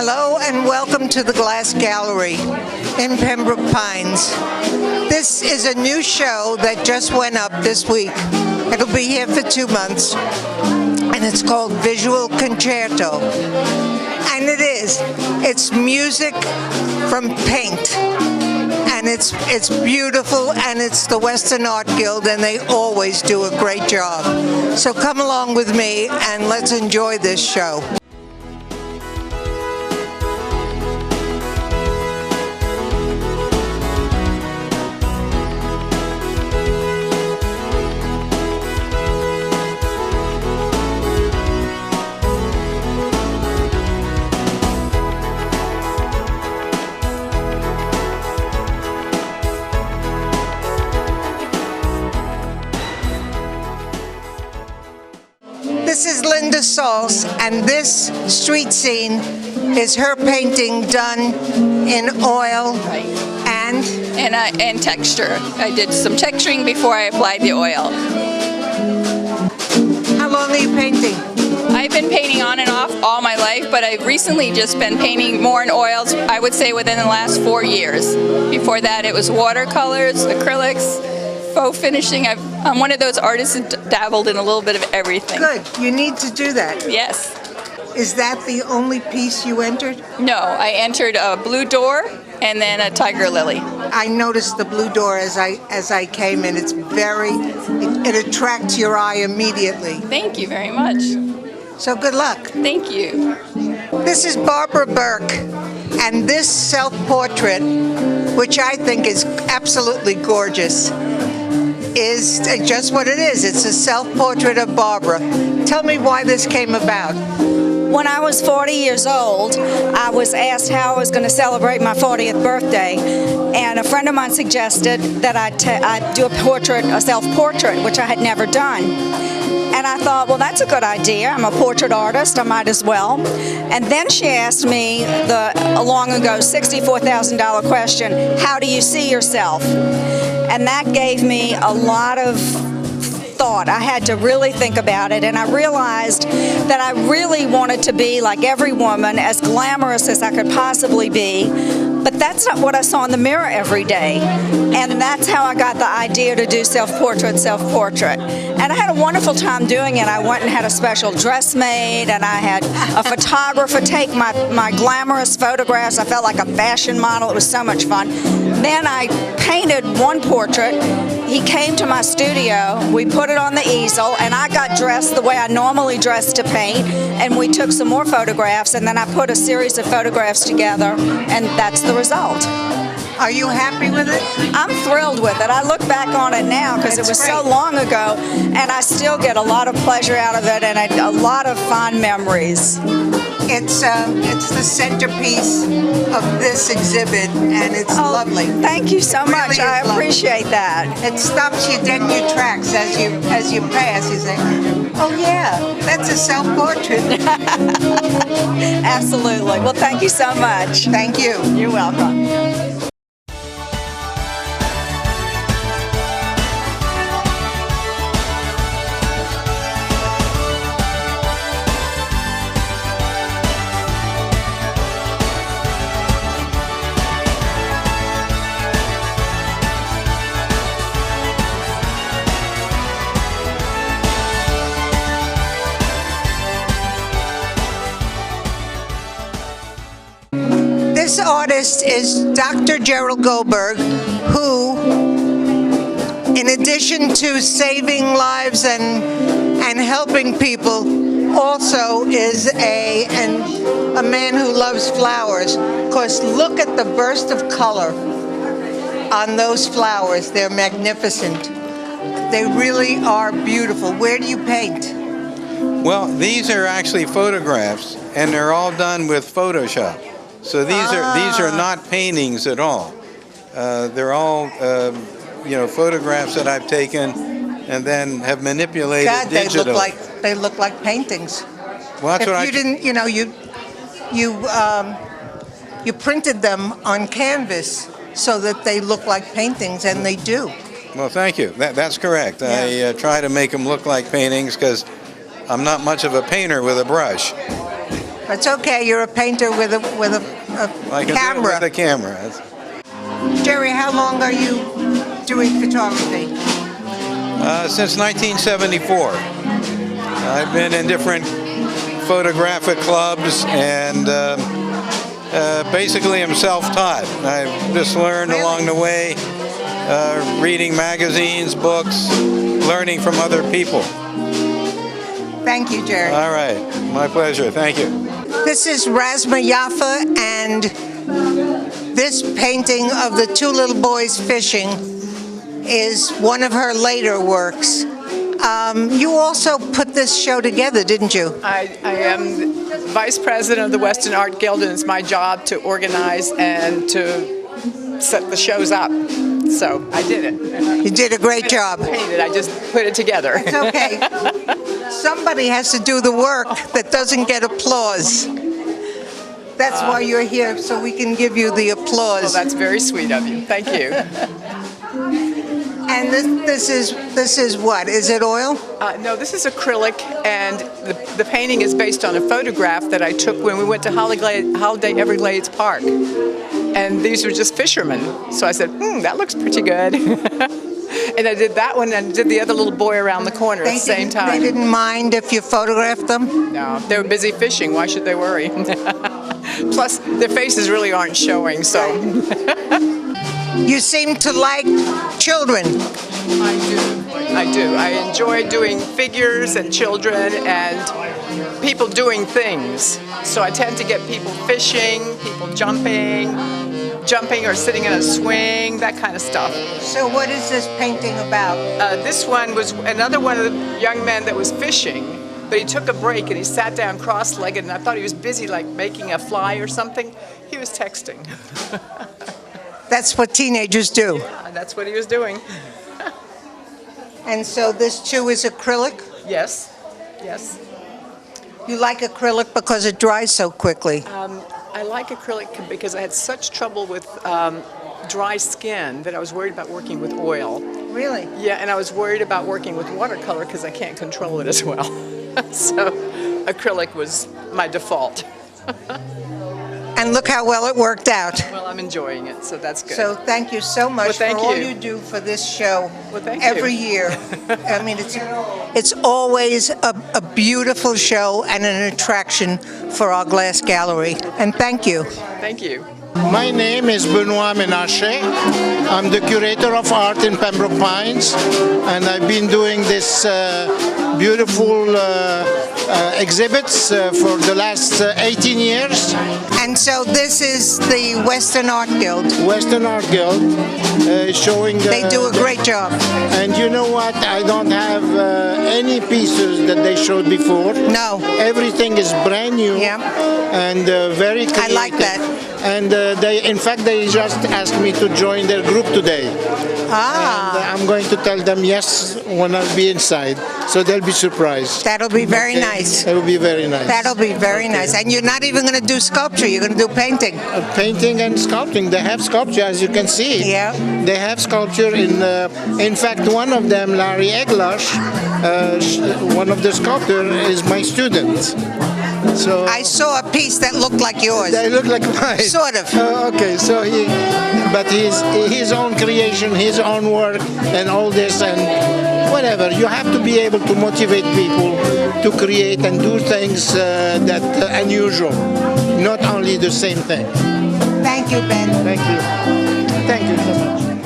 Hello and welcome to the Glass Gallery in Pembroke Pines. This is a new show that just went up this week. It'll be here for 2 months, and it's called Visual Concerto. And it's music from paint. And it's beautiful, and it's the Western Art Guild, and they always do a great job. So come along with me and let's enjoy this show. This is Linda Sauce, and this street scene is her painting done in oil and texture. I did some texturing before I applied the oil. How long are you painting? I've been painting on and off all my life, but I've recently just been painting more in oils, I would say within the last 4 years. Before that it was watercolors, acrylics, faux finishing. I'm one of those artists who dabbled in a little bit of everything. Good. You need to do that. Yes. Is that the only piece you entered? No, I entered a blue door and then a tiger lily. I noticed the blue door as I came in. It attracts your eye immediately. Thank you very much. So good luck. Thank you. This is Barbara Burke, and this self-portrait, which I think is absolutely gorgeous, is just what it is. It's a self-portrait of Barbara. Tell me why this came about. When I was 40 years old, I was asked how I was going to celebrate my 40th birthday, and a friend of mine suggested that I'd do a self-portrait, which I had never done. And I thought, well, that's a good idea. I'm a portrait artist. I might as well. And then she asked me the long ago $64,000 question, how do you see yourself? And that gave me a lot of thought. I had to really think about it, and I realized that I really wanted to be like every woman, as glamorous as I could possibly be, but that's not what I saw in the mirror every day. And that's how I got the idea to do self-portrait. And I had a wonderful time doing it. I went and had a special dress made, and I had a photographer take my glamorous photographs. I felt like a fashion model. It was so much fun. Then I painted one portrait. He came to my studio, we put it on the easel, and I got dressed the way I normally dress to paint, and we took some more photographs, and then I put a series of photographs together, and that's the result. Are you happy with it? I'm thrilled with it. I look back on it now because it was so long ago, and I still get a lot of pleasure out of it and a lot of fond memories. It's the centerpiece of this exhibit, and it's lovely. Thank you so much. I appreciate that. It stops you dead in your tracks as you pass. You say, "Oh yeah, that's a self-portrait." Absolutely. Well, thank you so much. Thank you. You're welcome. This artist is Dr. Gerald Goldberg, who, in addition to saving lives and helping people, also is a man who loves flowers. Of course, look at the burst of color on those flowers. They're magnificent. They really are beautiful. Where do you paint? Well, these are actually photographs, and they're all done with Photoshop. So these are not paintings at all. They're all photographs that I've taken and then have manipulated digitally. They look like paintings. Well, that's if you didn't, you printed them on canvas so that they look like paintings, and they do. Well, thank you. That's correct. Yeah. I try to make them look like paintings because I'm not much of a painter with a brush. It's okay. You're a painter with a I can do it camera. with a camera. Jerry, how long are you doing photography? Since 1974. I've been in different photographic clubs, and basically I'm self-taught. I've just learned along the way, reading magazines, books, learning from other people. Thank you, Jerry. All right, my pleasure. Thank you. This is Rasma Yaffa, and this painting of the two little boys fishing is one of her later works. You also put this show together, didn't you? I am vice president of the Western Art Guild, and it's my job to organize and to set the shows up. So I did it. You did a great job. I painted, I just put it together. It's okay. Somebody has to do the work that doesn't get applause. That's why you're here, so we can give you the Well, applause. that's very sweet of you. Thank you. And this is what? Is it oil? No, this is acrylic, and the painting is based on a photograph that I took when we went to Holiday Everglades Park. And these were just fishermen. So I said, that looks pretty good. And I did that one and did the other little boy around the corner at the same time. They didn't mind if you photographed them? No, they were busy fishing. Why should they worry? Plus, their faces really aren't showing, so. You seem to like children. I do. I enjoy doing figures and children and people doing things. So I tend to get people fishing, people jumping or sitting in a swing, that kind of stuff. So what is this painting about? This one was another one of the young men that was fishing, but he took a break and he sat down cross-legged, and I thought he was busy like making a fly or something. He was texting. That's what teenagers do. And that's what he was doing. And so this too is acrylic? Yes, yes. You like acrylic because it dries so quickly. I like acrylic because I had such trouble with dry skin that I was worried about working with oil. Really? Yeah, and I was worried about working with watercolor because I can't control it as well. So acrylic was my default. And look how well it worked out. Well, I'm enjoying it, so that's good. So thank you so much Well, thank for all you. you do for this show Well, thank you. every year. I mean, it's always a beautiful show and an attraction for our glass gallery. And thank you. Thank you. My name is Benoit Menache. I'm the curator of art in Pembroke Pines, and I've been doing this beautiful exhibits for the last 18 years. And so this is the Western Art Guild. Western Art Guild showing. They do a great job. And you know what? I don't have any pieces that they showed before. No. Everything is brand new. Yeah. And very creative. I like that. And in fact, they just asked me to join their group today. Ah. And I'm going to tell them yes when I'll be inside, so they'll be surprised. That'll be very nice. It will be very nice. That'll be very nice. And you're not even going to do sculpture, you're going to do painting. Painting and sculpting. They have sculpture, as you can see. Yeah. They have sculpture in fact, one of them, Larry Eglash, one of the sculptors, is my student. So I saw a piece that looked like yours. they look like mine. Sort of. Okay, so but his own creation, his own work, and all this, and whatever. You have to be able to motivate people to create and do things that unusual, not only the same thing. Thank you, Ben. Thank you. Thank you so much.